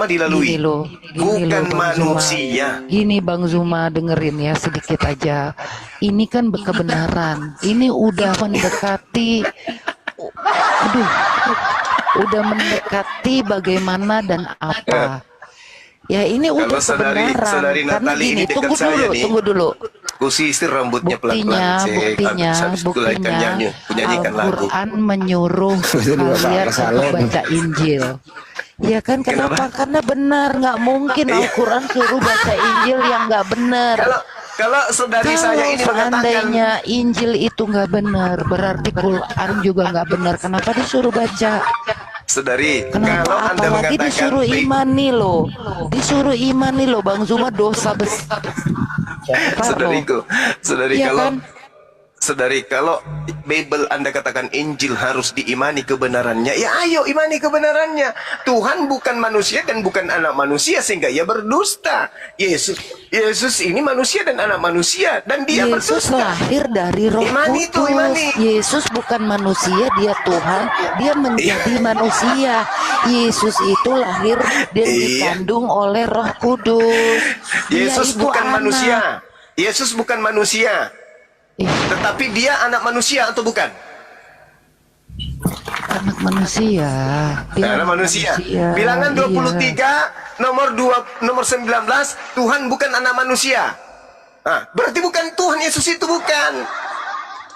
dilalui, Gini bukan loh Bang Zuma. manusia. Gini Bang Zuma, dengerin ya sedikit aja. Ini kan kebenaran. Ini udah mendekati, aduh, udah mendekati bagaimana dan apa. Ya ini Kalau udah kebenaran. saudari Karena Natali gini, ini dekat saya nih, tunggu dulu. ku sisir rambutnya pelan-pelan, habis itu Buktinya, nyanyikan lagu. Al-Quran menyuruh kalian untuk baca Injil. Ya kan, kenapa? Karena benar, nggak mungkin Al-Quran suruh baca Injil yang nggak benar. Kalau saudari saya ini mengatakan, seandainya Injil itu nggak benar, berarti Quran juga nggak benar. Kenapa disuruh baca? saudari, Kenapa? kalau Anda Apalagi mengatakan disuruh imani loh, Bang Zuma, dosa besar. saudari, Iya kalau kan? saudari, kalau Bible Anda katakan Injil harus diimani kebenarannya, ya ayo imani kebenarannya. Tuhan bukan manusia dan bukan anak manusia sehingga ia berdusta. Yesus ini manusia dan anak manusia dan dia Yesus berdusta. lahir dari Roh Imani itu, Kudus. imani. Yesus bukan manusia, dia Tuhan, dia menjadi manusia. Yesus itu lahir dan dikandung oleh Roh Kudus. Yesus Dia itu bukan anak. manusia. Yesus bukan manusia. Tetapi dia anak manusia atau bukan? Anak manusia. Dia Anak manusia. Bilangan 23 nomor 19, Tuhan bukan anak manusia. Nah, berarti bukan Tuhan. Yesus itu bukan.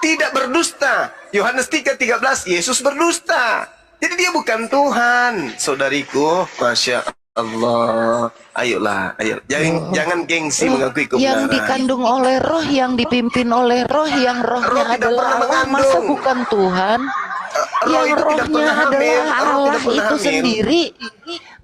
Tidak berdusta. Yohanes 3:13, Yesus berdusta. Jadi dia bukan Tuhan. Saudariku, Masya Allah, ayolah, ayo. Jangan gengsi mengakui kebenaran. Yang dikandung oleh Roh, yang dipimpin oleh Roh, yang rohnya adalah Allah, masa bukan Tuhan? Roh Yang itu tidak rohnya pernah hamil. adalah Allah itu sendiri,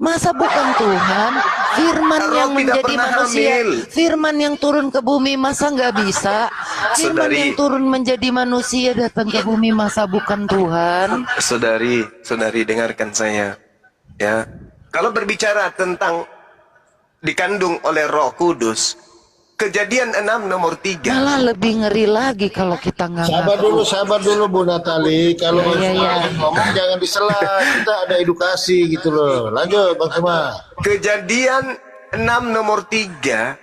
masa bukan Tuhan? Firman yang menjadi manusia, Firman yang turun ke bumi, masa nggak bisa? Firman yang turun menjadi manusia datang ke bumi, masa bukan Tuhan? Saudari, dengarkan saya, ya. Kalau berbicara tentang dikandung oleh Roh Kudus, Kejadian 6 nomor 3. Malah lebih ngeri lagi kalau kita nggak sabar dulu Bu Natali. Kalau ngomong jangan disela, kita ada edukasi gitu loh. Lanjut Bang Zuma. Kejadian 6 nomor 3,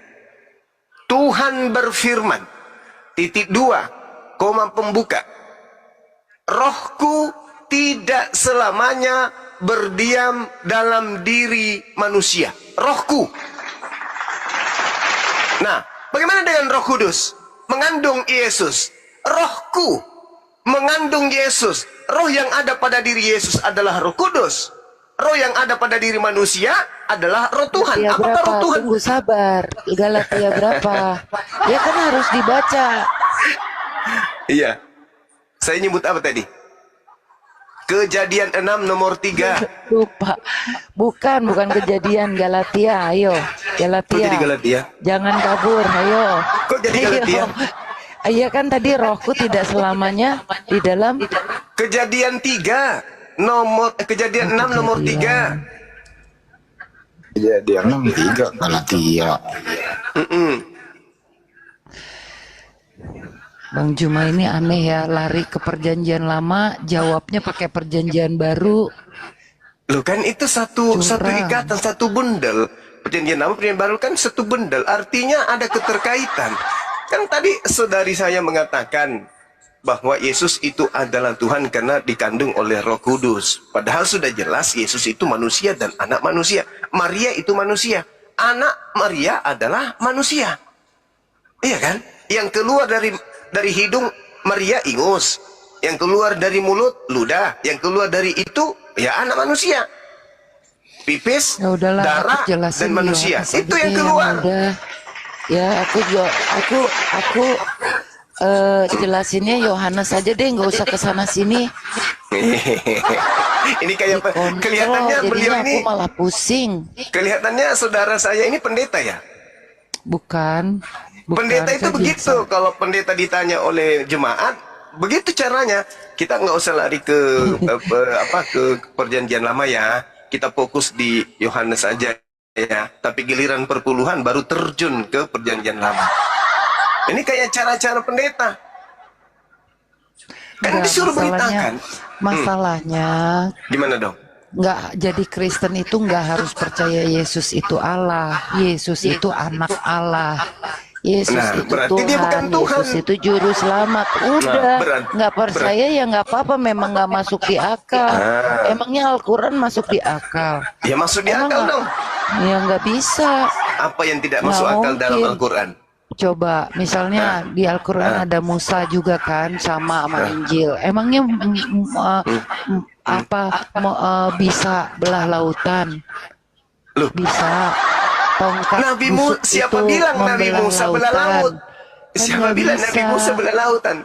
Tuhan berfirman, titik 2, koma pembuka, Rohku tidak selamanya berdiam dalam diri manusia. Rohku. Nah, bagaimana dengan Roh Kudus? Mengandung Yesus. Rohku mengandung Yesus. Roh yang ada pada diri Yesus adalah Roh Kudus. Roh yang ada pada diri manusia adalah Roh Tuhan. Apakah Roh Tuhan? Tunggu sabar. Galatia berapa? Ya kan harus dibaca. Iya. Saya nyebut apa tadi? Kejadian 6 nomor 3. Lupa. Bukan Kejadian, Galatia. Ayo, Galatia. Kok jadi Galatia? Jangan kabur, ayo. Kok jadi Galatia? Iya kan tadi rohku tidak selamanya di dalam Kejadian 3 Kejadian 6 nomor 3. Kejadian 6:3 Galatia. Bang Zuma ini aneh ya, lari ke perjanjian lama, jawabnya pakai perjanjian baru. Loh kan itu satu ikatan, satu bundel. Perjanjian lama, perjanjian baru kan satu bundel. Artinya ada keterkaitan. Kan tadi saudari saya mengatakan bahwa Yesus itu adalah Tuhan karena dikandung oleh Roh Kudus. Padahal sudah jelas Yesus itu manusia dan anak manusia. Maria itu manusia. Anak Maria adalah manusia. Iya kan? Yang keluar dari hidung Maria ingus, yang keluar dari mulut ludah, yang keluar dari itu ya anak manusia, pipis, ya udahlah, darah dan manusia itu yang keluar. Ya aku jelasinnya Yohanes saja deh, nggak usah kesana sini. Ini kayak kelihatannya beliau ini malah pusing. Kelihatannya saudara saya ini pendeta ya? Bukan. Pendeta itu begitu, kalau pendeta ditanya oleh jemaat, begitu caranya. Kita nggak usah lari ke ke perjanjian lama ya. Kita fokus di Yohanes saja ya. Tapi giliran perpuluhan baru terjun ke perjanjian lama. Ini kayak cara-cara pendeta. Kan disuruh beritakan. Masalahnya. Gimana dong? nggak jadi Kristen itu nggak harus percaya Yesus itu Allah, Yesus itu anak Allah, Yesus Nah, itu berarti dia bukan Tuhan, Tuhan. Yesus itu juru selamat. Udah, berat- nggak percaya ya nggak apa-apa, memang nggak masuk di akal. Emangnya Al-Quran masuk di akal? Ya masuk di Emang akal nggak? dong. Ya nggak bisa. Apa yang tidak Nggak masuk akal dalam mungkin. Al-Quran? Coba misalnya di Al-Quran ada Musa juga kan sama Injil. Emangnya bisa belah lautan? Loh, Bisa. Tongkat Nabi busuk Musa, siapa itu bilang Nabi membelah Musa belah lautan. laut? Kan Siapa nggak bilang bisa. Nabi Musa belah lautan?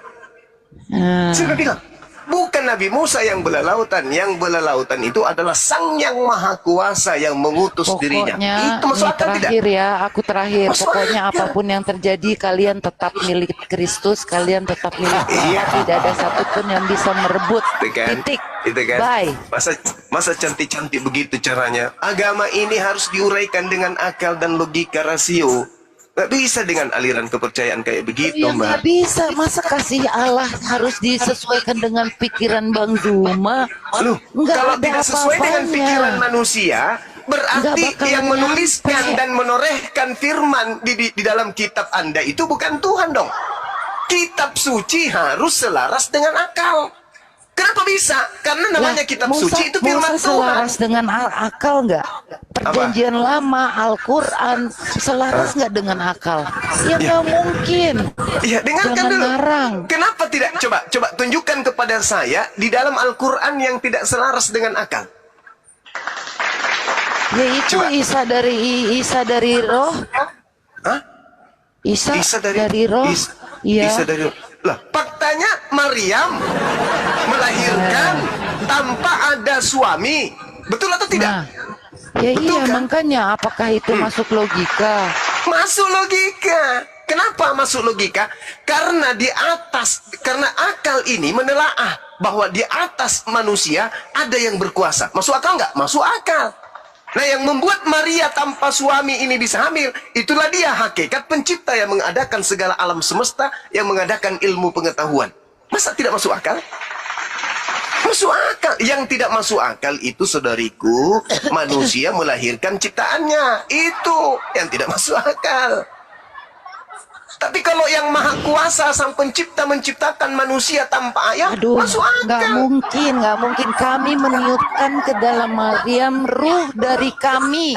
Nah, Siapa bilang? Bukan Nabi Musa yang belah lautan. Yang belah lautan itu adalah Sang Yang Maha Kuasa yang mengutus dirinya. pokoknya Itu masuk ini akal tidak? terakhir ya, aku terakhir. Masuk Pokoknya akal. apapun yang terjadi, kalian tetap milik Kristus, kalian tetap milik Allah. Iya. Tidak ada satupun yang bisa merebut. Itu kan? Titik. Itu kan? Bye. Masa cantik-cantik begitu caranya? Agama ini harus diuraikan dengan akal dan logika rasio. Gak bisa dengan aliran kepercayaan kayak begitu, Ya Mbak. nggak bisa, masa kasih Allah harus disesuaikan dengan pikiran Bang Zuma? Loh, Nggak kalau ada tidak sesuai dengan apa-apanya. pikiran manusia, berarti Nggak bakalan yang menuliskan nyampe. dan menorehkan firman di dalam kitab Anda itu bukan Tuhan dong. Kitab suci harus selaras dengan akal. Kenapa bisa? Karena namanya Lah, kitab Musa- suci itu firman Musa Tuhan. selaras dengan akal nggak? Perjanjian lama, Al-Quran selaras nggak dengan akal? Ya nggak mungkin. Iya, dengarkan Jangan dulu. ngarang. Kenapa tidak? Coba tunjukkan kepada saya di dalam Al-Quran yang tidak selaras dengan akal. Ya itu Coba. Isa dari roh. Hah? Isa, Isa dari roh. Iya. Isa dari lah, faktanya Maryam melahirkan tanpa ada suami. Betul atau tidak? Nah, ya Betul iya kan? makanya apakah itu masuk logika? Masuk logika. Kenapa masuk logika? Karena karena akal ini menelaah bahwa di atas manusia ada yang berkuasa. Masuk akal nggak? Masuk akal. Nah, yang membuat Maria tanpa suami ini bisa hamil, itulah dia hakikat pencipta yang mengadakan segala alam semesta, yang mengadakan ilmu pengetahuan. Masa tidak masuk akal? Masuk akal. Yang tidak masuk akal itu, saudariku, manusia melahirkan ciptaannya. Itu yang tidak masuk akal. Tapi kalau yang maha kuasa sang pencipta menciptakan manusia tanpa ayah, Aduh, masuk nggak akal. mungkin. Kami meniupkan ke dalam Maryam ruh dari kami,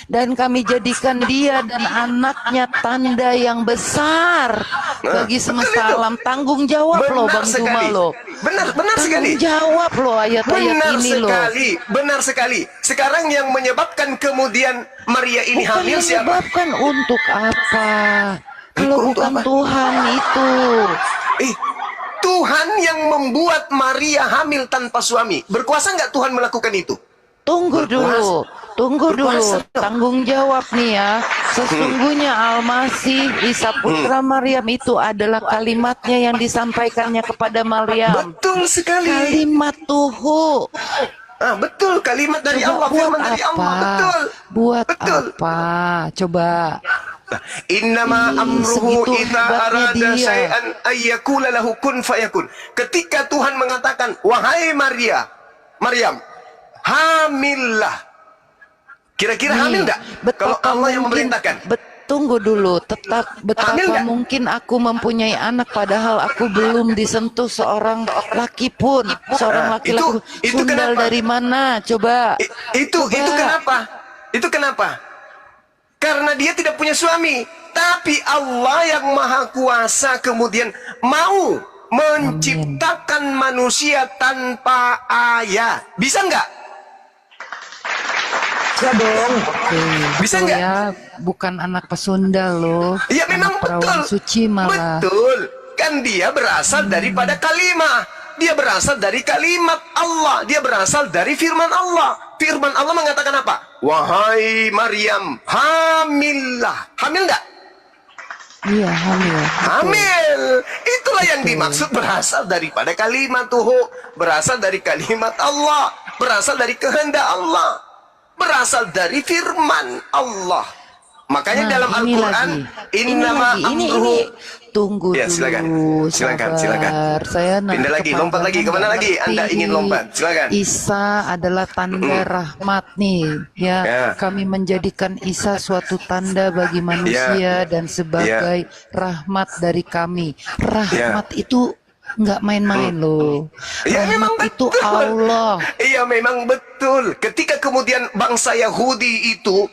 dan kami jadikan dia dan anaknya tanda yang besar bagi betul semesta itu. alam. Tanggung jawab loh, Bang Zuma loh. Benar Tanggung sekali. jawab loh ayat-ayat Benar ini loh. sekali, benar sekali. Sekarang yang menyebabkan kemudian Maria ini Bukan hamil siapa? menyebabkan untuk apa? Kalau Untuk bukan apa? Tuhan itu. Tuhan yang membuat Maria hamil tanpa suami. Berkuasa nggak Tuhan melakukan itu? Tunggu dulu. Berkuasa dong. Tanggung jawab nih ya. Sesungguhnya Al-Masih Isa putra Maryam itu adalah kalimatnya yang disampaikannya kepada Maryam. Betul sekali. Kalimat Tuhu. Betul, kalimat dari Coba Allah, buat firman dari apa? Allah. Betul. Buat Betul. apa? Coba. Innama Ih, amruhu segitu idza hebatnya arada dia. syai'an ayyakula lahu kun fayakun. Ketika Tuhan mengatakan, "Wahai Maryam, hamillah." Kira-kira hamil enggak? Kalau Allah yang memerintahkan. Tunggu dulu, betapa Hamil nggak? mungkin aku mempunyai anak padahal aku belum disentuh seorang laki pun, seorang laki-laki. itu Sundal kenapa? dari mana? Coba. Itu Coba. kenapa? Itu kenapa? Karena dia tidak punya suami. Tapi Allah yang maha kuasa kemudian mau menciptakan manusia tanpa ayah. Bisa nggak? Bisa dong. Bisa Tuh nggak? ya, bukan anak pesundal loh. Ya memang Anak perawan betul. suci malah. Betul. Kan dia berasal daripada kalimah. Dia berasal dari kalimat Allah. Dia berasal dari firman Allah. Firman Allah mengatakan apa? Wahai Maryam, hamillah. Hamil nggak? Iya, hamil. Hamil. Itulah yang dimaksud berasal daripada kalimat Tuhu. Berasal dari kalimat Allah. Berasal dari kehendak Allah. Berasal dari firman Allah. Makanya Nah, dalam ini Al-Quran, lagi. innama Ini amruhu. tunggu Ya, dulu. silakan. Silakan, silakan. Saya nanti Pindah lagi, lompat lagi. kepanjangan Kemana nggak lagi Anda ngerti. ingin lompat? Silakan. Isa adalah tanda rahmat nih. Ya, Ya. kami menjadikan Isa suatu tanda bagi manusia dan sebagai rahmat dari kami. Rahmat itu nggak main-main loh. Ya, memang Rahmat itu betul. Allah. Iya, memang betul. Ketika kemudian bangsa Yahudi itu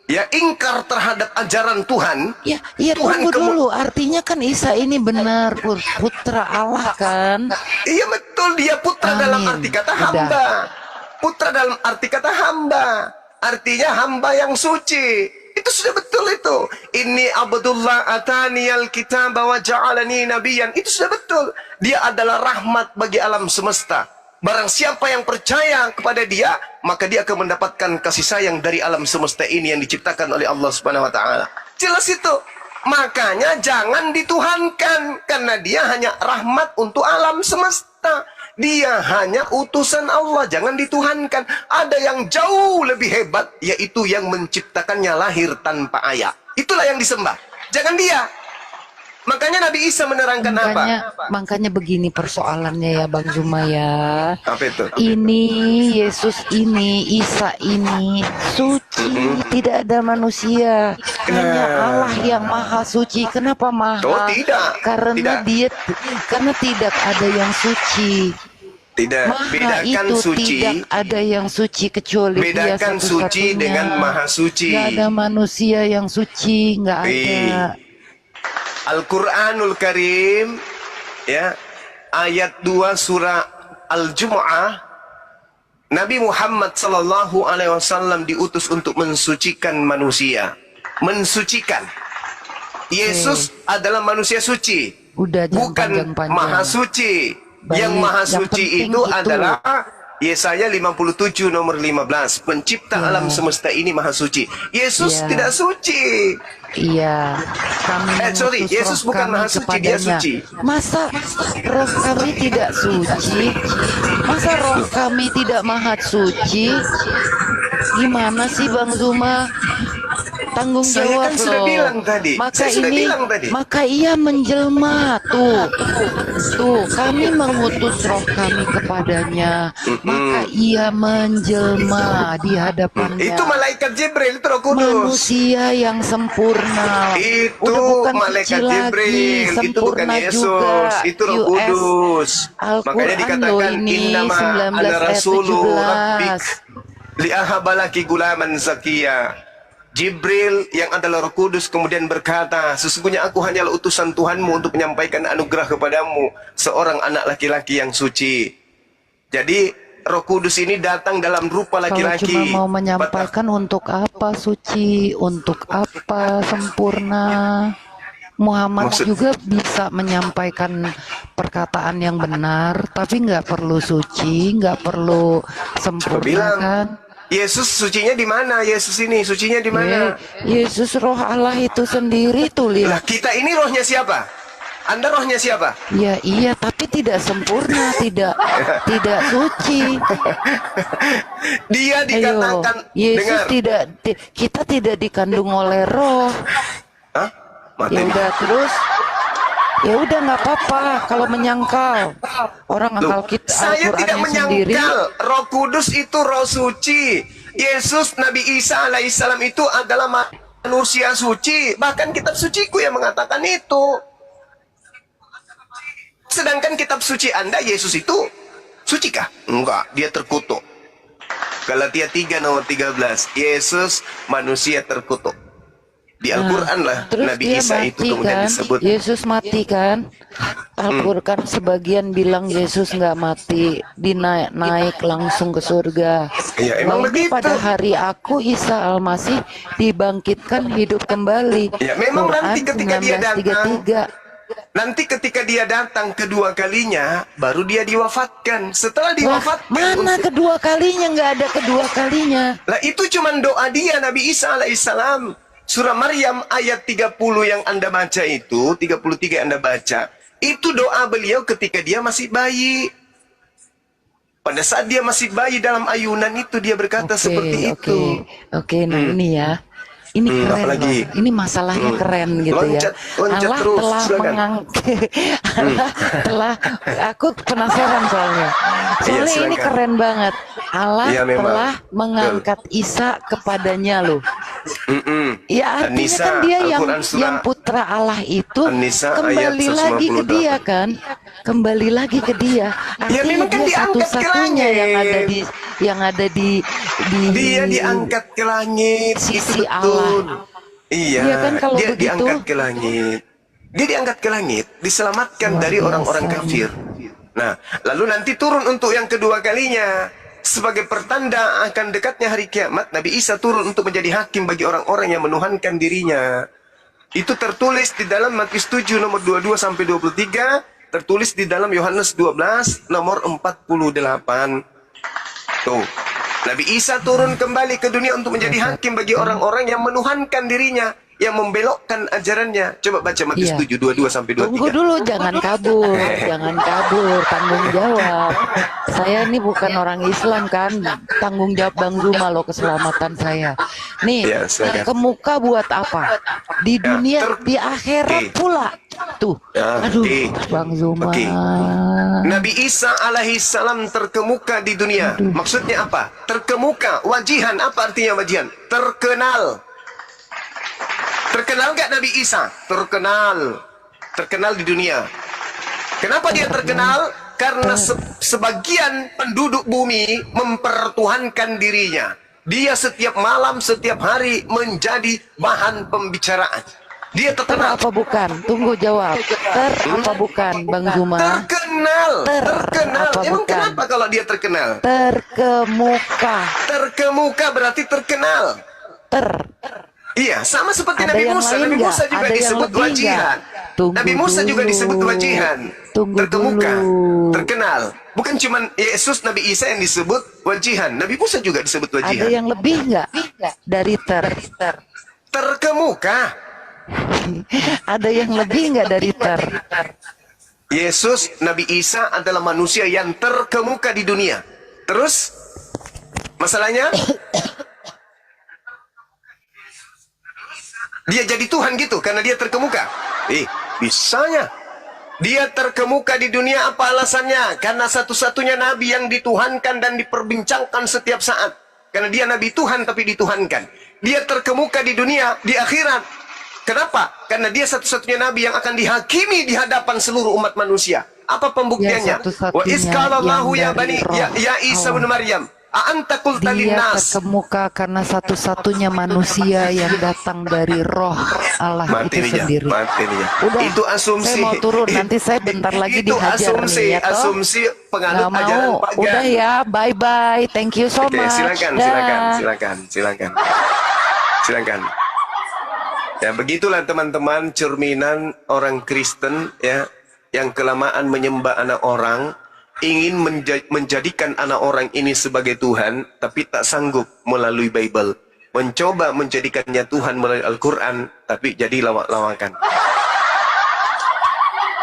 ya ingkar terhadap ajaran Tuhan. Ya, iya, Tuhan tunggu dulu. Artinya kan Isa ini benar putra Allah kan? Iya betul, dia putra Amin. dalam arti kata Udah. hamba. Putra dalam arti kata hamba. Artinya hamba yang suci. Itu sudah betul itu. Inni Abdullah ataniyal kitab wa ja'alani nabiyan. Itu sudah betul. Dia adalah rahmat bagi alam semesta. Barang siapa yang percaya kepada dia, maka dia akan mendapatkan kasih sayang dari alam semesta ini yang diciptakan oleh Allah Subhanahu wa taala. Jelas itu. Makanya jangan dituhankan, karena dia hanya rahmat untuk alam semesta. Dia hanya utusan Allah, jangan dituhankan. Ada yang jauh lebih hebat, yaitu yang menciptakannya lahir tanpa ayah. Itulah yang disembah. Jangan dia. Makanya Nabi Isa menerangkan Makanya begini persoalannya ya Bang Zuma ya. Apa itu? Ini Yesus ini, Isa ini suci, tidak ada manusia. Hanya Allah yang maha suci. Kenapa maha? Oh, tidak. Karena Tidak. karena tidak ada yang suci. Tidak, Maha bedakan itu suci. tidak ada yang suci kecuali dia Bedakan suci satu-satunya. dengan maha suci. Nggak ada manusia yang suci, nggak ada. Al-Quranul Karim ya, ayat 2 surah Al-Jumu'ah, Nabi Muhammad sallallahu alaihi wasallam diutus untuk mensucikan manusia. Mensucikan. Yesus adalah manusia suci. Udah, jangan Bukan panjang-panjang. maha suci. Yang Baik, maha yang suci penting itu itu. adalah Yesaya 57 nomor 15. Pencipta Ya. alam semesta ini maha suci. Yesus Ya. tidak suci. Iya, kami Sorry, mengutus Yesus roh bukan kami maha suci, dia kepadanya. suci. Masa roh kami tidak suci? Masa roh kami tidak maha suci? Gimana sih Bang Zuma? Tanggung Saya jawab kan sudah loh. bilang tadi. Maka Saya sudah ini, bilang tadi. maka ia menjelma tuh. Kami mengutus roh kami kepadanya. Maka ia menjelma di hadapannya. Itu malaikat Jibril, itu Roh Kudus. Manusia yang sempurna. Itu Udah bukan malaikat kecil Jibril, lagi, itu bukan sempurna Yesus, juga. itu Roh US Kudus. Al-Quran Makanya dikatakan loh ini, innama 19 ana ayat rasulu 17. rabbik liahabalaki gulaman zakiya. Jibril yang adalah Roh Kudus kemudian berkata, sesungguhnya aku hanyalah utusan Tuhanmu untuk menyampaikan anugerah kepadamu, seorang anak laki-laki yang suci. Jadi Roh Kudus ini datang dalam rupa Kalau laki-laki. cuma mau menyampaikan untuk apa suci, untuk apa sempurna. Muhammad juga bisa menyampaikan perkataan yang benar, tapi nggak perlu suci, nggak perlu sempurna bilang, kan? Yesus sucinya di mana? Yesus ini sucinya di mana? Yesus roh Allah itu sendiri tuh Lah lihat. kita ini rohnya siapa? Anda rohnya siapa? Ya iya, tapi tidak sempurna, tidak suci. Dia Ayo, dikatakan Yesus dengar. kita tidak dikandung oleh roh. Hah? Mati. Ya udah terus. Ya udah nggak apa-apa kalau menyangkal. Orang Loh, akal kita saya tidak Al-Qur'annya sendiri. menyangkal. Roh Kudus itu roh suci. Yesus Nabi Isa alaihissalam itu adalah manusia suci. Bahkan kitab suciku yang mengatakan itu. Sedangkan kitab suci Anda, Yesus itu sucikah? Enggak, dia terkutuk. Galatia 3 nomor 13. Yesus manusia terkutuk. Di Al-Quran lah Terus Nabi dia Isa mati itu kemudian kan? disebut. Yesus mati kan? Al-Quran sebagian bilang Yesus nggak mati, naik langsung ke surga. Ya, emang Nah, ini begitu. pada hari aku Isa Al-Masih dibangkitkan hidup kembali. Ya, memang nanti ketika dia datang, 1933. nanti ketika dia datang kedua kalinya, baru dia diwafatkan. Setelah Wah, diwafatkan, mana kedua kalinya? Nggak ada kedua kalinya. lah itu cuman doa dia Nabi Isa alaihissalam. Surah Maryam ayat 30 yang Anda baca itu, 33 yang Anda baca, itu doa beliau ketika dia masih bayi. Pada saat dia masih bayi dalam ayunan itu dia berkata seperti itu. Oke, nah ini ya. Ini keren apalagi? loh. Ini masalahnya keren gitu Loncat, ya. loncat Allah terus, telah silakan. mengangkat. Allah telah. Aku penasaran soalnya. Soalnya ini silakan. keren banget. Allah Iya, memang. telah mengangkat Isa kepadanya loh. Ya artinya An-Nisa, kan dia Al-Quran surah yang putra Allah itu An-Nisa kembali ayat lagi ke 158. dia kan, kembali lagi ke dia. Artinya memang kan dia diangkat ke satu-satunya langit. yang ada di Dia diangkat ke langit, Sisi itu betul. Allah. Iya, Iya kan, kalau dia begitu? diangkat ke langit. Dia diangkat ke langit, diselamatkan Luar dari orang-orang biasa. kafir. Nah, lalu nanti turun untuk yang kedua kalinya. Sebagai pertanda akan dekatnya hari kiamat, Nabi Isa turun untuk menjadi hakim bagi orang-orang yang menuhankan dirinya. Itu tertulis di dalam Matius 7 nomor 22 sampai 23, tertulis di dalam Yohanes 12 nomor 48. Tuh. Nabi Isa turun kembali ke dunia untuk menjadi hakim bagi orang-orang yang menuhankan dirinya, yang membelokkan ajarannya. Coba baca Matius Iya. 7 22 sampai 23. Tunggu dulu, jangan kabur, jangan kabur, tanggung jawab. Saya ini bukan orang Islam kan, tanggung jawab Bang Zuma loh keselamatan saya. Nih, Ya, silakan. terkemuka buat apa? Di dunia, di akhirat pula. Tuh, Ya, aduh, oke. Bang Zuma. Oke. Nabi Isa alaihi salam terkemuka di dunia. Maksudnya apa? Terkemuka, wajihan. Apa artinya wajihan? Terkenal. Terkenal gak Nabi Isa? Terkenal. Terkenal di dunia. Kenapa dia terkenal? Karena sebagian penduduk bumi mempertuhankan dirinya. Dia setiap malam, setiap hari menjadi bahan pembicaraan. Dia terkenal. Apa bukan? Tunggu jawab. Apa bukan, Bang Zuma? Terkenal. Terkenal. Apa Emang bukan? kenapa kalau dia terkenal? Terkemuka. Terkemuka berarti terkenal. Iya, sama seperti Ada Nabi yang Musa. lain Nabi nggak? Musa juga Ada yang disebut lebih wajihan. nggak? Tunggu Nabi Musa juga dulu. disebut wajihan. Tunggu Terkemuka, dulu. terkenal. Bukan cuma Yesus, Nabi Isa yang disebut wajihan. Nabi Musa juga disebut Ada wajihan. yang lebih nggak dari Terkemuka. Ada yang lebih nggak dari Yesus, Nabi Isa adalah manusia yang terkemuka di dunia. Terus, masalahnya, dia jadi Tuhan gitu karena dia terkemuka. Bisanya. Dia terkemuka di dunia, apa alasannya? Karena satu-satunya nabi yang dituhankan dan diperbincangkan setiap saat. Karena dia nabi Tuhan tapi dituhankan. Dia terkemuka di dunia, di akhirat. Kenapa? Karena dia satu-satunya nabi yang akan dihakimi di hadapan seluruh umat manusia. Apa pembuktiannya? Ya, satu-satunya Wa iskalallahu yang ya dari bani roh ya Isa bin Allah. Maryam. A'anta qulta Dia linnas. terkemuka karena satu-satunya manusia yang datang dari roh Allah Mati itu nih ya, sendiri. mati nih ya. Udah, Itu asumsi. saya mau turun, nanti saya bentar lagi Itu dihajar asumsi, nih ya toh. asumsi penganut Nggak ajaran mau, pagan. udah ya, bye-bye, thank you so Oke, much. silakan, Dah. silakan. Ya, begitulah teman-teman cerminan orang Kristen ya yang kelamaan menyembah anak orang, ingin menjadikan anak orang ini sebagai Tuhan, tapi tak sanggup melalui Bible. Mencoba menjadikannya Tuhan melalui Al-Quran, tapi jadi lawak-lawakan.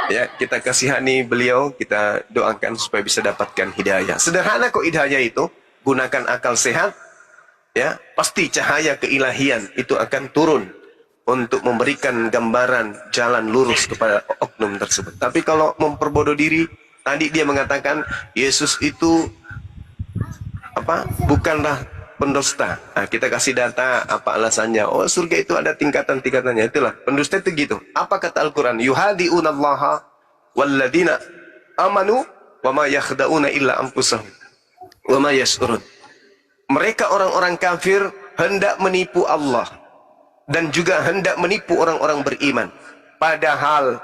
Ya, kita kasihani beliau, kita doakan supaya bisa dapatkan hidayah. Sederhana kok hidayah itu, gunakan akal sehat, ya, pasti cahaya keilahian itu akan turun untuk memberikan gambaran jalan lurus kepada oknum tersebut. Tapi kalau memperbodoh diri, tadi dia mengatakan Yesus itu bukanlah pendusta. Nah, kita kasih data apa alasannya. Oh, surga itu ada tingkatan-tingkatannya. Itulah pendusta itu gitu. Apa kata Al-Quran? Yuhadi'unallaha walladina amanu wa ma yakhda'una illa anfusahum wa ma yash'urun. Mereka orang-orang kafir hendak menipu Allah dan juga hendak menipu orang-orang beriman. Padahal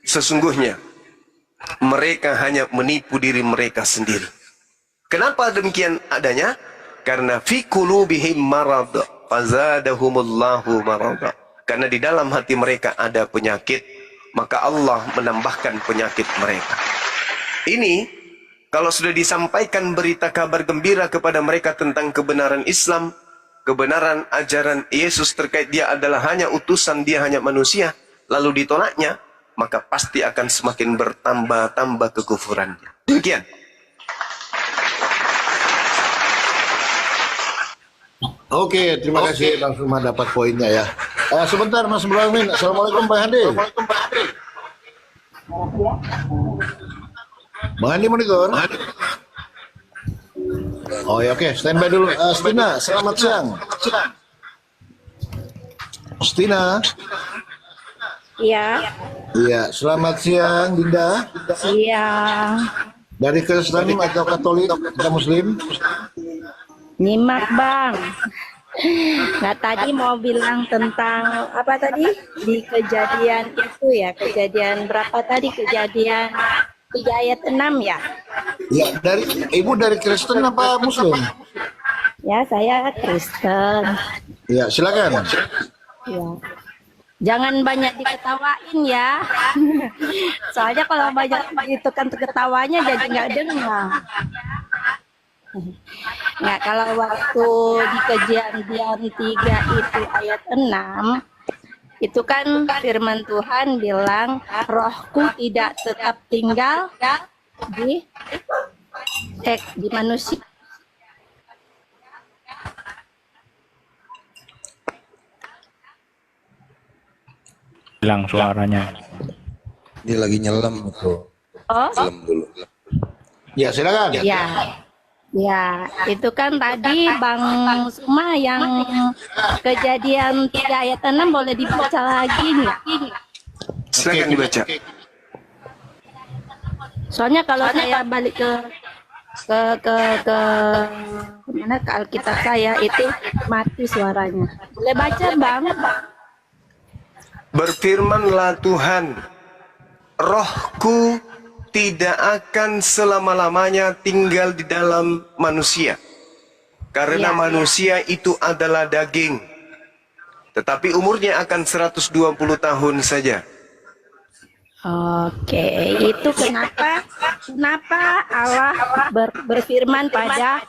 sesungguhnya mereka hanya menipu diri mereka sendiri. Kenapa demikian adanya? Karena fi qulubihim marad fazadahumullahu marad. Karena di dalam hati mereka ada penyakit, maka Allah menambahkan penyakit mereka. Ini kalau sudah disampaikan berita kabar gembira kepada mereka tentang kebenaran Islam, kebenaran ajaran Yesus terkait dia adalah hanya utusan, dia hanya manusia, lalu ditolaknya, maka pasti akan semakin bertambah-tambah kekufurannya. Demikian. Oke, terima kasih Bang Suma dapat poinnya ya. Sebentar Mas Bramin. Assalamualaikum Bang Handi. Bang Handi mau digor? Oh ya, oke, standby dulu. Stina, selamat siang. Stina. Iya, Iya, selamat siang Dinda. siang. Dari Kristen atau Katolik atau Muslim? Nyimak Bang. Nah tadi mau bilang tentang apa tadi? Di kejadian itu ya, kejadian berapa tadi? Kejadian 3 ayat 6 ya? Ya, Ibu dari Kristen apa Muslim? Ya saya Kristen. Ya, silakan. Ya. Jangan banyak diketawain ya. Soalnya kalau banyak itu kan ketawanya jadi nggak dengar. Nah, kalau waktu di kejadian 3 itu ayat 6, itu kan firman Tuhan bilang, rohku tidak tetap tinggal di manusia. Hilang suaranya. Dia lagi nyelam tuh. Oh, Nyelam dulu. Ya, silakan. ya. Ya, itu kan tadi Bang Suma yang kejadian 3 ayat 6 boleh dibaca lagi nggak? Silakan dibaca. Soalnya kalau saya balik ke mana ke Alkitab saya itu mati suaranya. Boleh baca Bang? Berfirmanlah Tuhan, rohku tidak akan selama-lamanya tinggal di dalam manusia. Karena Ya. manusia itu adalah daging. Tetapi umurnya akan 120 tahun saja. Oke, itu kenapa Allah berfirman pada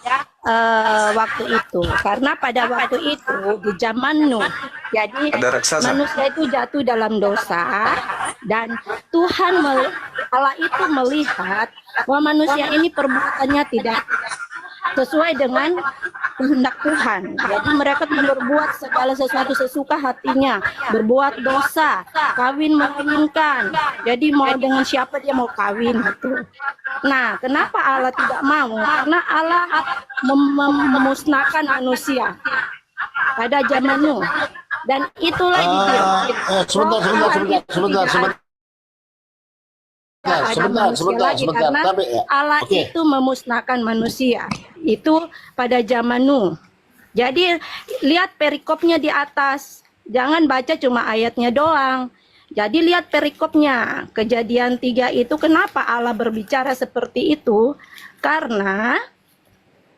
waktu itu? Karena pada waktu itu di zaman Nuh, jadi Ada raksasa. manusia itu jatuh dalam dosa dan Allah itu melihat bahwa manusia ini perbuatannya tidak sesuai dengan kehendak Tuhan. Jadi mereka berbuat segala sesuatu sesuka hatinya, berbuat dosa, mengawinkan. Jadi mau dengan siapa dia mau kawin gitu. Nah, kenapa Allah tidak mau? Karena Allah memusnahkan manusia pada zaman Nuh. Dan itulah Sebentar. karena Tapi, ya. Allah Oke. itu memusnahkan manusia itu pada zaman Nuh. Jadi lihat perikopnya di atas, jangan baca cuma ayatnya doang. Jadi lihat perikopnya. Kejadian 3 itu kenapa Allah berbicara seperti itu? Karena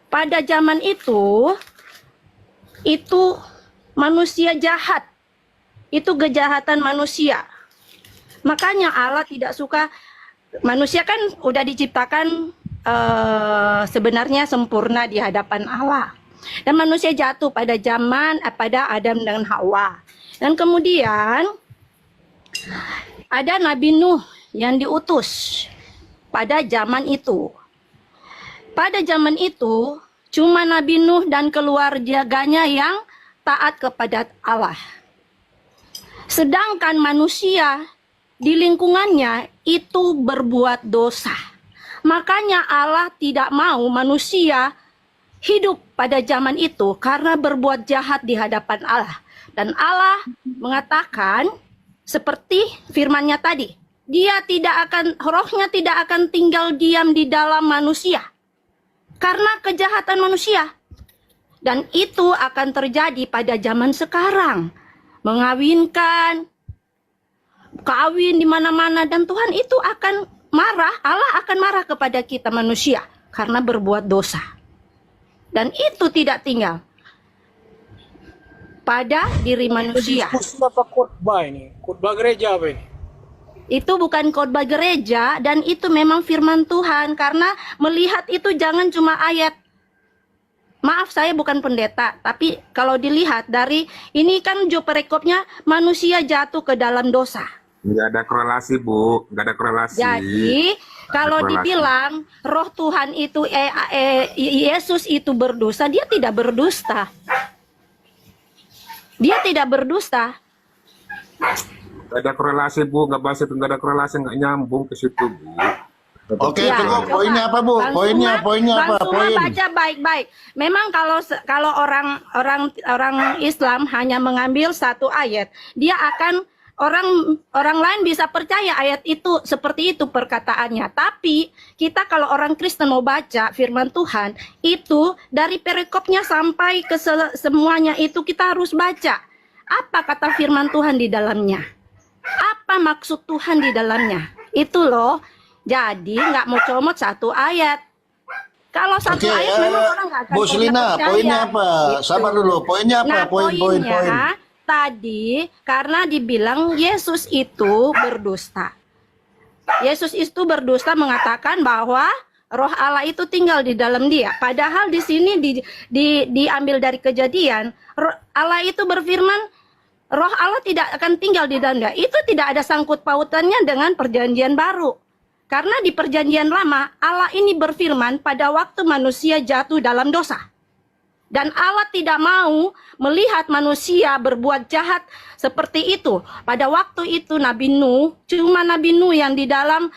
pada zaman itu manusia jahat. Itu kejahatan manusia. Makanya Allah tidak suka. Manusia kan udah diciptakan sebenarnya sempurna di hadapan Allah. Dan manusia jatuh pada pada Adam dan Hawa. Dan kemudian ada Nabi Nuh yang diutus pada zaman itu. Pada zaman itu cuma Nabi Nuh dan keluarganya yang taat kepada Allah. Sedangkan manusia di lingkungannya itu berbuat dosa. Makanya Allah tidak mau manusia hidup pada zaman itu karena berbuat jahat di hadapan Allah. Dan Allah mengatakan seperti firman-Nya tadi, rohnya tidak akan tinggal diam di dalam manusia karena kejahatan manusia. Dan itu akan terjadi pada zaman sekarang. Mengawinkan, kawin di mana-mana, dan Tuhan itu akan marah, Allah akan marah kepada kita manusia karena berbuat dosa. Dan itu tidak tinggal pada diri manusia. Apa khotbah ini? Khotbah gereja apa ini? Itu bukan khotbah gereja dan itu memang firman Tuhan, karena melihat itu jangan cuma ayat. Maaf, saya bukan pendeta, tapi kalau dilihat dari ini kan perikopnya manusia jatuh ke dalam dosa. Nggak ada korelasi, Bu. Nggak ada korelasi. Jadi kalau Korelasi. dibilang roh Tuhan itu Yesus itu berdosa, dia tidak berdusta. Dia tidak berdusta. Gak ada korelasi Bu, nggak bahas itu, nggak ada korelasi, nggak nyambung ke situ Bu. Oke, Ya, cukup. coba. Poinnya apa, Bu? Bang Poinnya Suma apa? Poin. baca baik-baik. Memang kalau orang Islam hanya mengambil satu ayat, dia akan orang lain bisa percaya ayat itu seperti itu perkataannya. Tapi kita kalau orang Kristen mau baca firman Tuhan, itu dari perikopnya sampai ke semuanya itu kita harus baca. Apa kata firman Tuhan di dalamnya? Apa maksud Tuhan di dalamnya? Itu loh. Jadi nggak mau comot satu ayat. Kalau satu Oke, ayat memang orang nggak akan Bu pernah Selina, percaya. poinnya apa? Gitu. Sabar dulu. Poinnya apa? Nah, Poin. poinnya tadi karena dibilang Yesus itu berdusta. Yesus itu berdusta mengatakan bahwa Roh Allah itu tinggal di dalam dia. Padahal di sini diambil dari Kejadian, Allah itu berfirman, Roh Allah tidak akan tinggal di dalam dia. Itu tidak ada sangkut pautannya dengan Perjanjian Baru. Karena di Perjanjian Lama, Allah ini berfirman pada waktu manusia jatuh dalam dosa. Dan Allah tidak mau melihat manusia berbuat jahat seperti itu. Pada waktu itu Nabi Nuh, cuma Nabi Nuh yang di dalam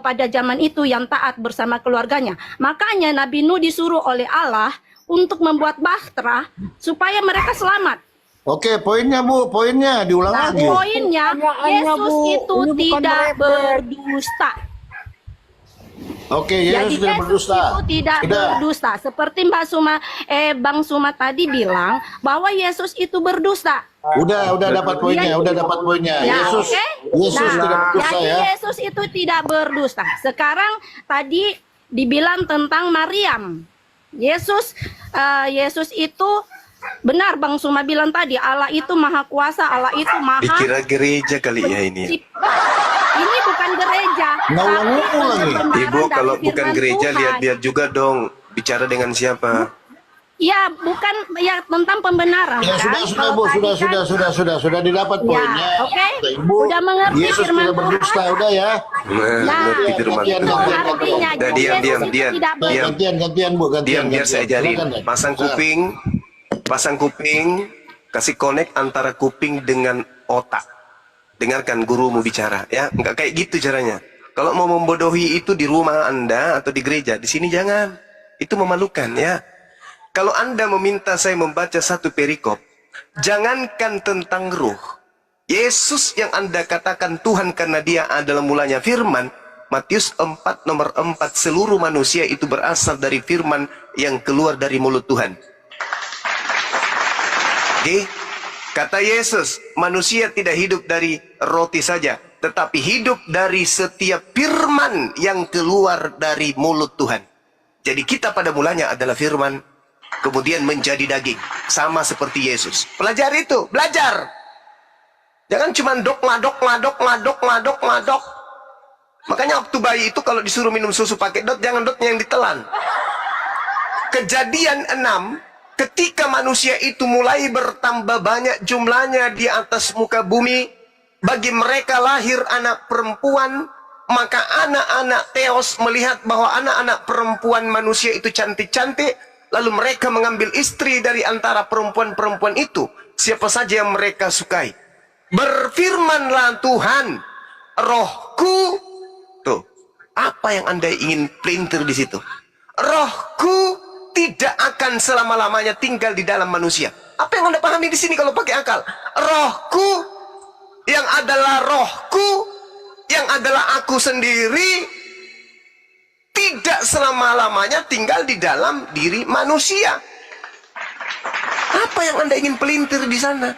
pada zaman itu yang taat bersama keluarganya. Makanya Nabi Nuh disuruh oleh Allah untuk membuat bahtera supaya mereka selamat. Oke, poinnya Bu, poinnya diulang Nah, lagi. poinnya Pertanyaannya, Yesus Bu, itu ini bukan tidak merepet. berdusta. Oke, Jadi Yesus tidak Yesus berdusta. itu tidak Sudah. berdusta. Seperti Bang Suma tadi bilang bahwa Yesus itu berdusta. Udah dapat poinnya, udah dapat poinnya. Ya, Yesus, oke? Yesus Nah, tidak berdusta jadi ya. Yesus itu tidak berdusta. Sekarang tadi dibilang tentang Maryam. Yesus itu benar Bang Suma bilang tadi, Allah itu maha kuasa, Allah itu maha Dikira gereja kali ya ini. pencipta. Ini bukan gereja. Nggak tapi ulang-ulang lagi. pembenaran Ibu dari kalau bukan firman gereja Tuhan. lihat-lihat juga dong bicara dengan siapa. Ya, bukan ya tentang pembenaran. Ya kan? sudah Kalau Bu, tadi sudah didapat Ya, poinnya. oke. Ibu, Udah mengerti Yesus firman tidak berdusta, Tuhan? udah ya. Nah, ngerti firman gantian, Tuhan. gantian, Artinya, Udah, jadi diam, Yesus diam, itu diam. tidak Nah, Diam. gantian Bu, gantian. Diam biar saya ajarin. Silakan, ya. Pasang kuping, kasih connect antara kuping dengan otak. Dengarkan gurumu bicara, ya. Enggak kayak gitu caranya. Kalau mau membodohi itu di rumah Anda atau di gereja, di sini jangan. Itu memalukan, ya. Kalau Anda meminta saya membaca satu perikop, jangankan tentang ruh. Yesus yang Anda katakan Tuhan karena dia adalah mulanya firman, Matius 4 nomor 4, seluruh manusia itu berasal dari firman yang keluar dari mulut Tuhan. Oke? Kata Yesus, manusia tidak hidup dari roti saja, tetapi hidup dari setiap firman yang keluar dari mulut Tuhan. Jadi kita pada mulanya adalah firman, kemudian menjadi daging. Sama seperti Yesus. Pelajari itu, belajar. Jangan cuma dok. Makanya waktu bayi itu kalau disuruh minum susu pakai dot, jangan dotnya yang ditelan. Kejadian 6, ketika manusia itu mulai bertambah banyak jumlahnya di atas muka bumi, bagi mereka lahir anak perempuan, maka anak-anak Theos melihat bahwa anak-anak perempuan manusia itu cantik-cantik, lalu mereka mengambil istri dari antara perempuan-perempuan itu, siapa saja yang mereka sukai. Berfirmanlah Tuhan, rohku, tuh, apa yang Anda ingin pelintir di situ? Rohku tidak akan selama-lamanya tinggal di dalam manusia. Apa yang Anda pahami di sini kalau pakai akal? Rohku, yang adalah rohku, yang adalah aku sendiri, tidak selama-lamanya tinggal di dalam diri manusia. Apa yang Anda ingin pelintir di sana?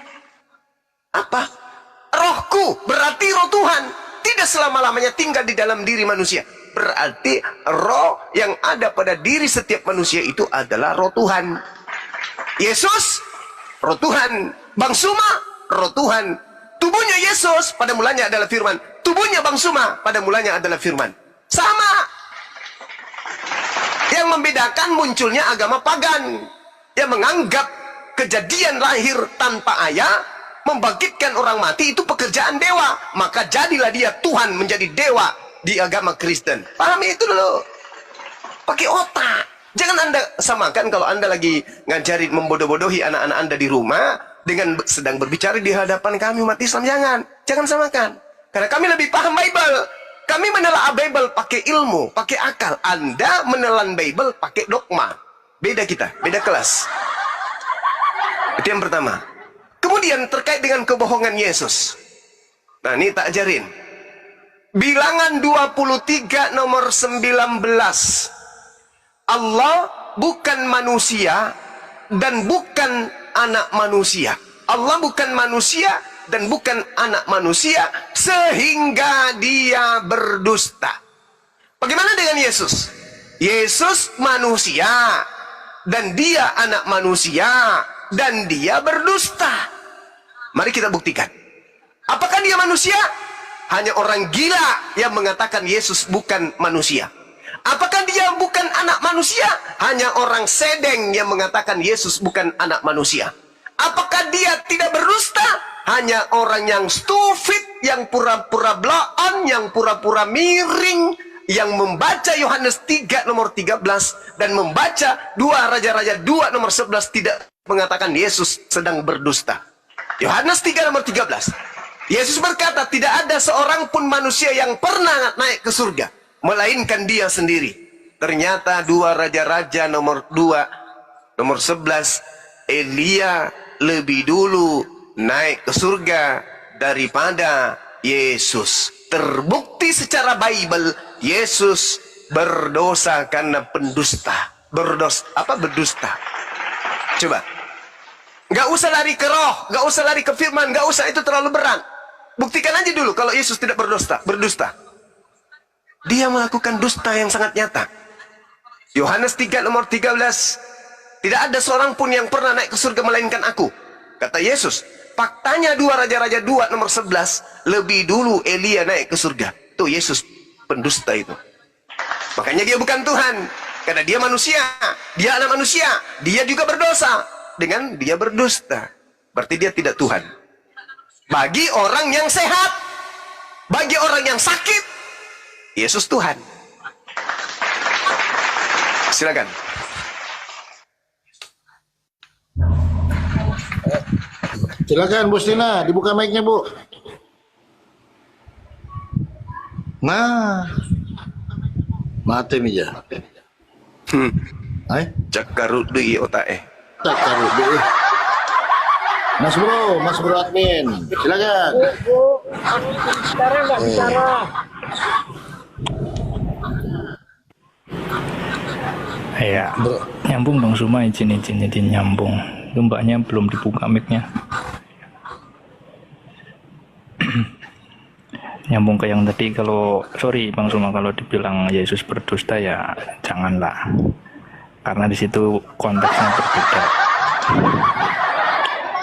Apa? Rohku, berarti roh Tuhan tidak selama-lamanya tinggal di dalam diri manusia. Berarti roh yang ada pada diri setiap manusia itu adalah roh Tuhan. Yesus, roh Tuhan. Bang Suma, roh Tuhan. Tubuhnya Yesus pada mulanya adalah firman. Tubuhnya Bang Suma pada mulanya adalah firman. Sama. Yang membedakan munculnya agama pagan, yang menganggap kejadian lahir tanpa ayah, membangkitkan orang mati itu pekerjaan dewa. Maka jadilah dia Tuhan menjadi dewa di agama Kristen. Pahami itu dulu. Pakai otak. Jangan Anda samakan kalau Anda lagi ngajarin membodoh-bodohi anak-anak Anda di rumah. dengan sedang berbicara di hadapan kami umat Islam. Jangan samakan. Karena kami lebih paham Bible. Kami menelaah Bible pakai ilmu, pakai akal. Anda menelan Bible pakai dogma. Beda kita, beda kelas. Itu yang pertama. Kemudian terkait dengan kebohongan Yesus. Nah, ini tak ajarin. Bilangan 23 nomor 19. Allah bukan manusia dan bukan anak manusia. Allah bukan manusia dan bukan anak manusia sehingga dia berdusta. Bagaimana dengan Yesus? Yesus manusia dan dia anak manusia dan dia berdusta. Mari kita buktikan. Apakah dia manusia? Hanya orang gila yang mengatakan Yesus bukan manusia. Apakah dia bukan anak manusia? Hanya orang sedeng yang mengatakan Yesus bukan anak manusia. Apakah dia tidak berdusta? Hanya orang yang stupid, yang pura-pura blaan, yang pura-pura miring, yang membaca Yohanes 3 nomor 13 dan membaca 2 Raja-Raja 2 nomor 11 tidak mengatakan Yesus sedang berdusta. Yohanes 3 nomor 13. Yesus berkata, tidak ada seorang pun manusia yang pernah naik ke surga, melainkan dia sendiri. Ternyata 2 Raja-Raja nomor 2 nomor 11, Elia lebih dulu naik ke surga daripada Yesus. Terbukti secara Bible, Yesus berdosa karena pendusta. Berdusta. Coba. Gak usah lari ke roh, gak usah lari ke firman, gak usah, itu terlalu berat. Buktikan aja dulu kalau Yesus tidak berdusta. Dia melakukan dusta yang sangat nyata. Yohanes 3 nomor 13. Tidak ada seorang pun yang pernah naik ke surga melainkan aku. Kata Yesus. Faktanya 2 Raja-Raja 2 nomor 11. Lebih dulu Elia naik ke surga. Tuh Yesus pendusta itu. Makanya dia bukan Tuhan. Karena dia manusia. Dia anak manusia. Dia juga berdosa. Dengan dia berdusta. Berarti dia tidak Tuhan. Bagi orang yang sehat, bagi orang yang sakit, Yesus Tuhan. Silakan. Silakan Bu Stina, dibuka mic-nya Bu. Nah, mati mija. Ay, Cakkarut deui otak tak taruh dulu. Mas Bro admin, silakan. Bu, bicara nggak bicara? Ya, nyambung Bang Suma, izin nyambung. Itu mbaknya belum dibuka mic-nya. Nyambung ke yang tadi, sorry Bang Suma, kalau dibilang Yesus berdusta ya janganlah. Karena di situ konteksnya berbeda.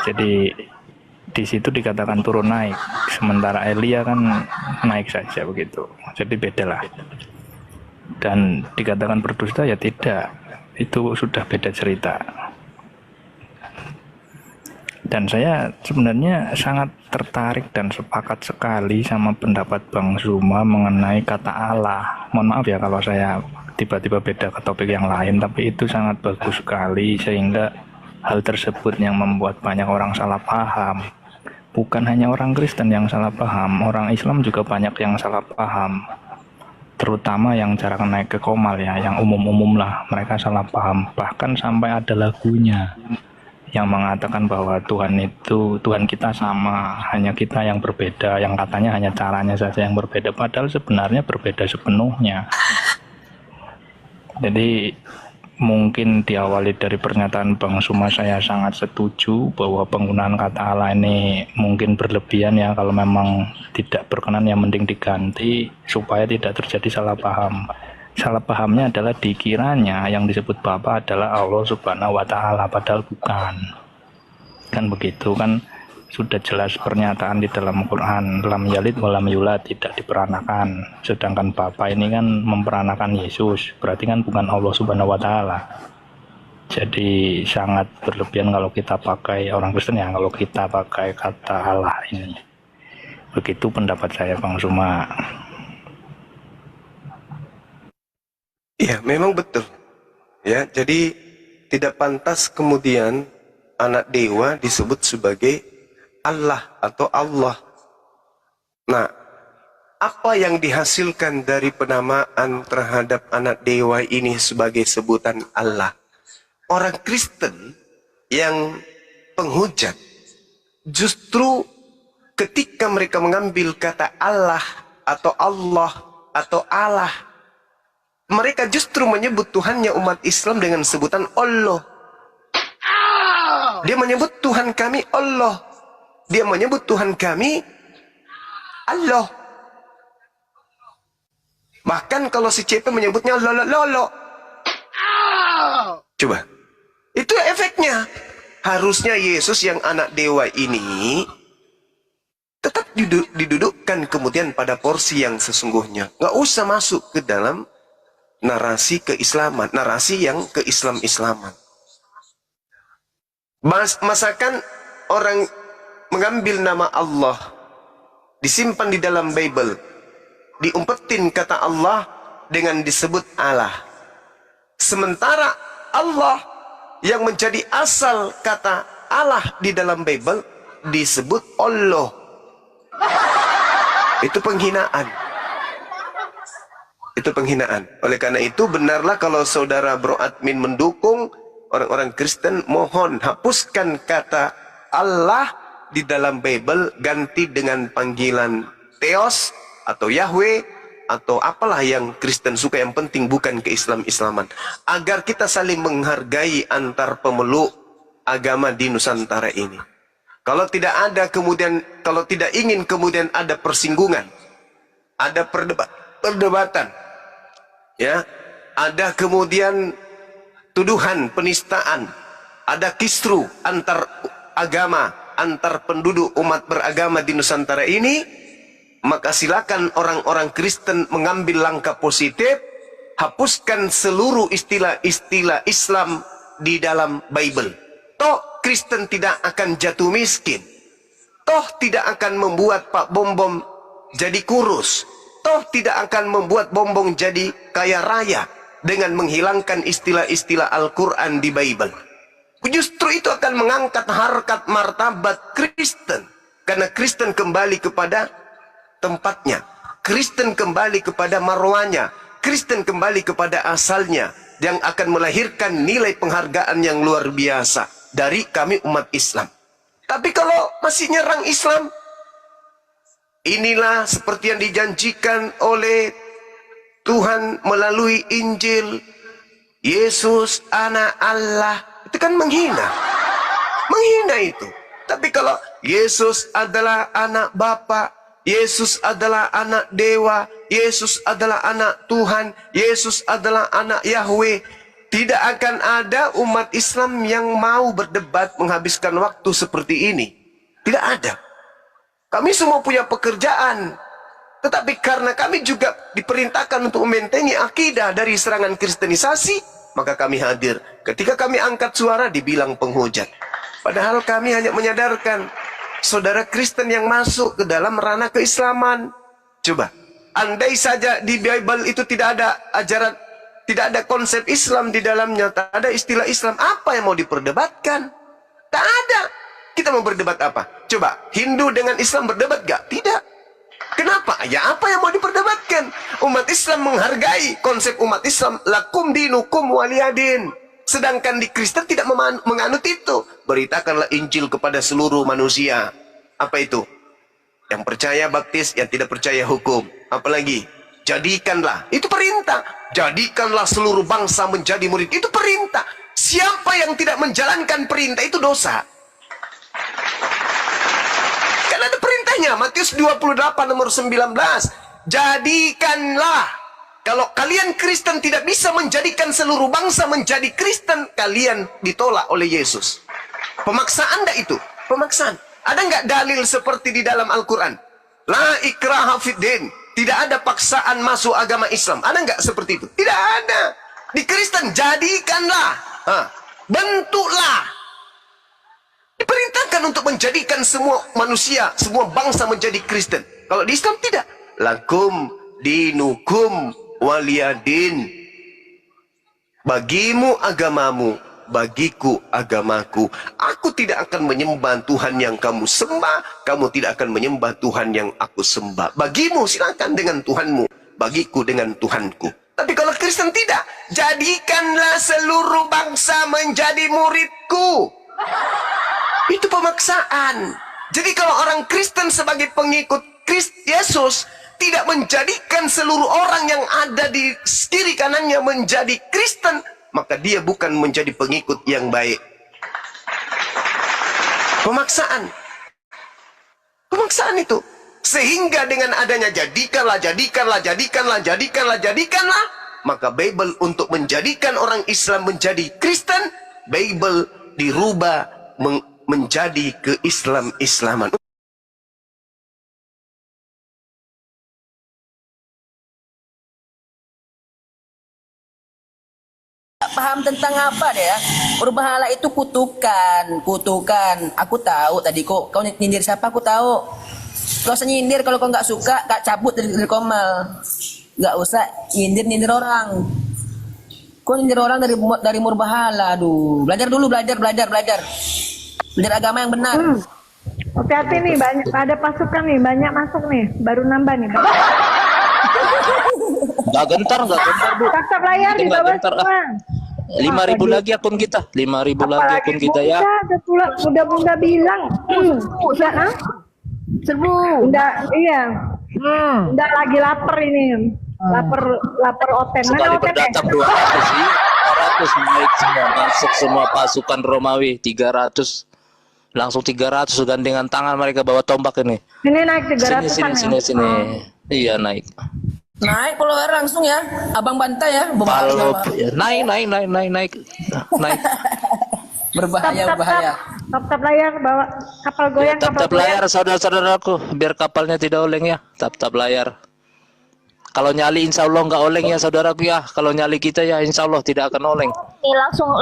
Jadi di situ dikatakan turun naik, sementara Elia kan naik saja begitu. Jadi beda lah. Dan dikatakan berdusta ya tidak, itu sudah beda cerita. Dan saya sebenarnya sangat tertarik dan sepakat sekali sama pendapat Bang Zuma mengenai kata Allah. Mohon maaf ya kalau saya tiba-tiba beda ke topik yang lain, tapi itu sangat bagus sekali sehingga hal tersebut yang membuat banyak orang salah paham. Bukan hanya orang Kristen yang salah paham, orang Islam juga banyak yang salah paham. Terutama yang jarang naik ke komal ya, yang umum-umum lah, mereka salah paham. Bahkan sampai ada lagunya yang mengatakan bahwa Tuhan kita sama, hanya kita yang berbeda, yang katanya hanya caranya saja yang berbeda, padahal sebenarnya berbeda sepenuhnya. Jadi mungkin diawali dari pernyataan Bang Suma, saya sangat setuju bahwa penggunaan kata Allah ini mungkin berlebihan ya. Kalau memang tidak berkenan ya mending diganti supaya tidak terjadi salah paham. Salah pahamnya adalah dikiranya yang disebut Bapa adalah Allah Subhanahu wa Ta'ala, padahal bukan. Kan begitu kan, sudah jelas pernyataan di dalam Quran, lam yalid walam yulad, tidak diperanakan. Sedangkan Bapa ini kan memperanakan Yesus, berarti kan bukan Allah Subhanahu wa Ta'ala. Jadi sangat berlebihan kalau kita pakai, orang Kristen ya, kalau kita pakai kata Allah ini. Begitu pendapat saya Bang Suma. Ya, memang betul. Ya, jadi tidak pantas kemudian anak dewa disebut sebagai Allah atau Allah. Nah, apa yang dihasilkan dari penamaan terhadap anak dewa ini sebagai sebutan Allah? Orang Kristen yang penghujat justru ketika mereka mengambil kata Allah atau Allah atau Allah, mereka justru menyebut Tuhannya umat Islam dengan sebutan Allah. Dia menyebut Tuhan kami Allah. Dia menyebut Tuhan kami Allah. Bahkan kalau si CP menyebutnya lolo. Coba. Itu efeknya. Harusnya Yesus yang anak dewa ini tetap didudukkan kemudian pada porsi yang sesungguhnya. Nggak usah masuk ke dalam narasi keislaman, narasi yang keislam-islaman. Masakan orang mengambil nama Allah, disimpan di dalam Bible, diumpetin kata Allah dengan disebut Allah. Sementara Allah yang menjadi asal kata Allah di dalam Bible disebut Allah. Itu penghinaan. Itu penghinaan. Oleh karena itu benarlah kalau saudara Bro Admin mendukung orang-orang Kristen, mohon hapuskan kata Allah di dalam Bible, ganti dengan panggilan Theos atau Yahweh atau apalah yang Kristen suka, yang penting bukan keislam-islaman, agar kita saling menghargai antar pemeluk agama di Nusantara ini. Kalau tidak ada kemudian, kalau tidak ingin kemudian ada persinggungan, ada perdebatan, ya, ada kemudian tuduhan penistaan, ada kisru antar agama, antar penduduk umat beragama di Nusantara ini, maka silakan orang-orang Kristen mengambil langkah positif, hapuskan seluruh istilah-istilah Islam di dalam Bible. Toh Kristen tidak akan jatuh miskin. Toh tidak akan membuat Pak Bombom jadi kurus. Toh tidak akan membuat Bombom jadi kaya raya dengan menghilangkan istilah-istilah Al-Quran di Bible. Justru itu akan mengangkat harkat martabat Kristen. Karena Kristen kembali kepada tempatnya. Kristen kembali kepada marwahnya. Kristen kembali kepada asalnya, yang akan melahirkan nilai penghargaan yang luar biasa dari kami umat Islam. Tapi kalau masih nyerang Islam, inilah seperti yang dijanjikan oleh Tuhan melalui Injil, Yesus anak Allah. Itu kan menghina. Menghina itu. Tapi kalau Yesus adalah anak Bapa, Yesus adalah anak dewa, Yesus adalah anak Tuhan, Yesus adalah anak Yahweh, tidak akan ada umat Islam yang mau berdebat menghabiskan waktu seperti ini. Tidak ada. Kami semua punya pekerjaan, tetapi karena kami juga diperintahkan untuk membentengi akidah dari serangan kristenisasi, maka kami hadir. Ketika kami angkat suara dibilang penghujat. Padahal kami hanya menyadarkan saudara Kristen yang masuk ke dalam ranah keislaman. Coba, andai saja di Bible itu tidak ada ajaran, tidak ada konsep Islam di dalamnya, tak ada istilah Islam, apa yang mau diperdebatkan? Tak ada. Kita mau berdebat apa? Coba, Hindu dengan Islam berdebat gak? Tidak. Kenapa? Ya apa yang mau diperdebatkan? Umat Islam menghargai konsep umat Islam, lakum dinukum waliyadin. Sedangkan di Kristen tidak menganut itu. Beritakanlah Injil kepada seluruh manusia. Apa itu? Yang percaya baptis, yang tidak percaya hukum. Apalagi? Jadikanlah. Itu perintah. Jadikanlah seluruh bangsa menjadi murid. Itu perintah. Siapa yang tidak menjalankan perintah itu dosa. Kan ada perintahnya. Matius 28 nomor 19. Jadikanlah. Kalau kalian Kristen tidak bisa menjadikan seluruh bangsa menjadi Kristen, kalian ditolak oleh Yesus. Pemaksaan enggak itu? Pemaksaan. Ada enggak dalil seperti di dalam Al-Quran? La ikraha fiddin. Tidak ada paksaan masuk agama Islam. Ada enggak seperti itu? Tidak ada. Di Kristen, jadikanlah. Bentuklah. Diperintahkan untuk menjadikan semua manusia, semua bangsa menjadi Kristen. Kalau di Islam tidak. Lakum dinukum waliyadin. Bagimu agamamu, bagiku agamaku. Aku tidak akan menyembah Tuhan yang kamu sembah, kamu tidak akan menyembah Tuhan yang aku sembah. Bagimu silakan dengan Tuhanmu, bagiku dengan Tuhanku. Tapi kalau Kristen tidak, jadikanlah seluruh bangsa menjadi muridku. Itu pemaksaan. Jadi kalau orang Kristen sebagai pengikut Yesus tidak menjadikan seluruh orang yang ada di kiri kanannya menjadi Kristen, maka dia bukan menjadi pengikut yang baik. Pemaksaan. Pemaksaan itu. Sehingga dengan adanya jadikanlah, maka Bible untuk menjadikan orang Islam menjadi Kristen, Bible dirubah menjadi keislam-islaman. Paham tentang apa deh ya? Berbahala itu kutukan. Aku tahu tadi kok kau nyindir siapa aku tahu. Kau usah nyindir kalau kau nggak suka, kak cabut dari komal. Nggak usah nyindir orang. Kau nyindir orang dari murbahala, aduh. Belajar dulu, belajar. Belajar agama yang benar. Hati-hati nih, banyak ada pasukan nih, banyak masuk nih, baru nambah nih. Nggak gentar Bu. Tap layar di bawah semua. 5.000 lagi akun kita. 5.000 lagi akun kita ya. Bunda bilang. Udah, serbu. Udah, iya. Udah lagi lapar ini. Lapar oten. Sekali berdatang 200 sih. 400 naik semua, masuk semua pasukan Romawi 300. Langsung 300 gandengan tangan mereka bawa tombak ini. Ini naik 300-an sini. Iya naik. Naik follower langsung ya, abang bantai ya. Naik. Berbahaya. Tap layar bawa kapal goyang. Tap layar saudara-saudaraku, biar kapalnya tidak oleng ya. Tap layar. Kalau nyali insya Allah nggak oleng ya saudaraku ya. Kalau nyali kita ya insya Allah tidak akan oleng. Ini langsung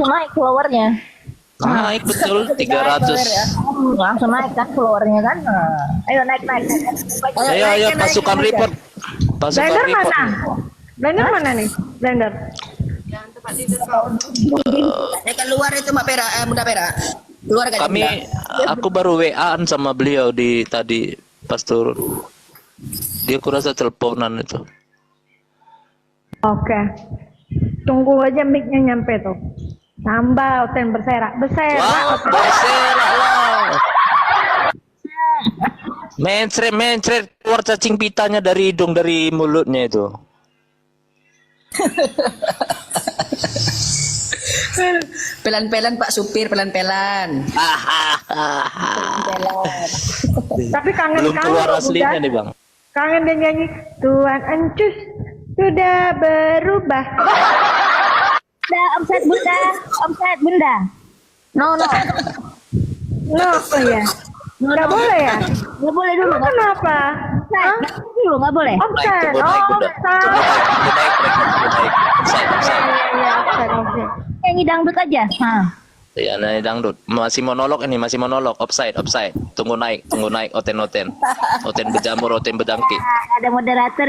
naik followernya. Naik betul 300. Langsung naik kan followernya kan. Ayo naik. Ayo pasukan report. Blender mana? Blender mana nih? Blender. Keluar itu Mbak Pera, Bunda Pera. Keluar kan? Aku baru WA-an sama beliau di tadi pas turun. Dia kurasa teleponan itu. Oke. Tunggu aja mic-nya nyampe tuh. Tambah oten berserak. Wah, berserak lah. Mencret keluar cacing pitanya dari hidung, dari mulutnya itu. Pelan-pelan Pak Supir, pelan-pelan. Tapi kangen belum keluar aslinya nih Bang. Kangen dia nyanyi Tuhan Encus sudah berubah. Offset bunda. No. Oh ya. Nggak boleh ya? Nggak boleh dulu. Kenapa? Dulu nggak boleh. Offset. Offside. Nyanyi dangdut aja. Iya, nyanyi dangdut. Masih monolog. Offside. Tunggu naik. Oten berjamur, oten berdangki. Ada moderator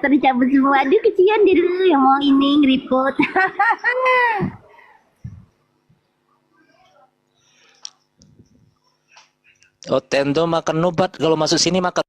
dicabut semua. Aduh kecian dia dulu yang mau ini ngeriput. Oten tuh makan nubat, kalau masuk sini makan.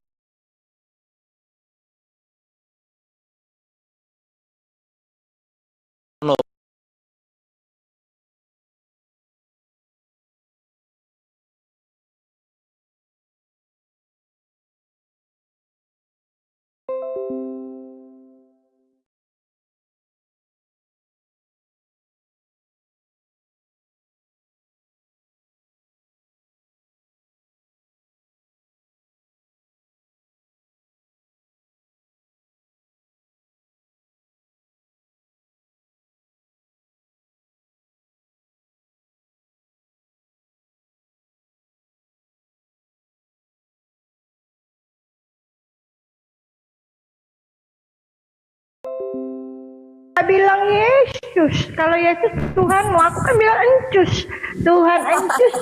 Bilang Yesus, kalau Yesus Tuhanmu, aku kan bilang Encus. Tuhan Encus.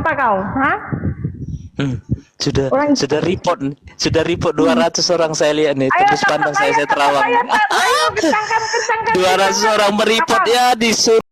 Apa kau? Hah? Sudah report 200 orang saya lihat nih. Ayo, Terus pandang saya terawang. ayo, Pak. Ayo, kentangkan. 200 orang mereport ya disuruh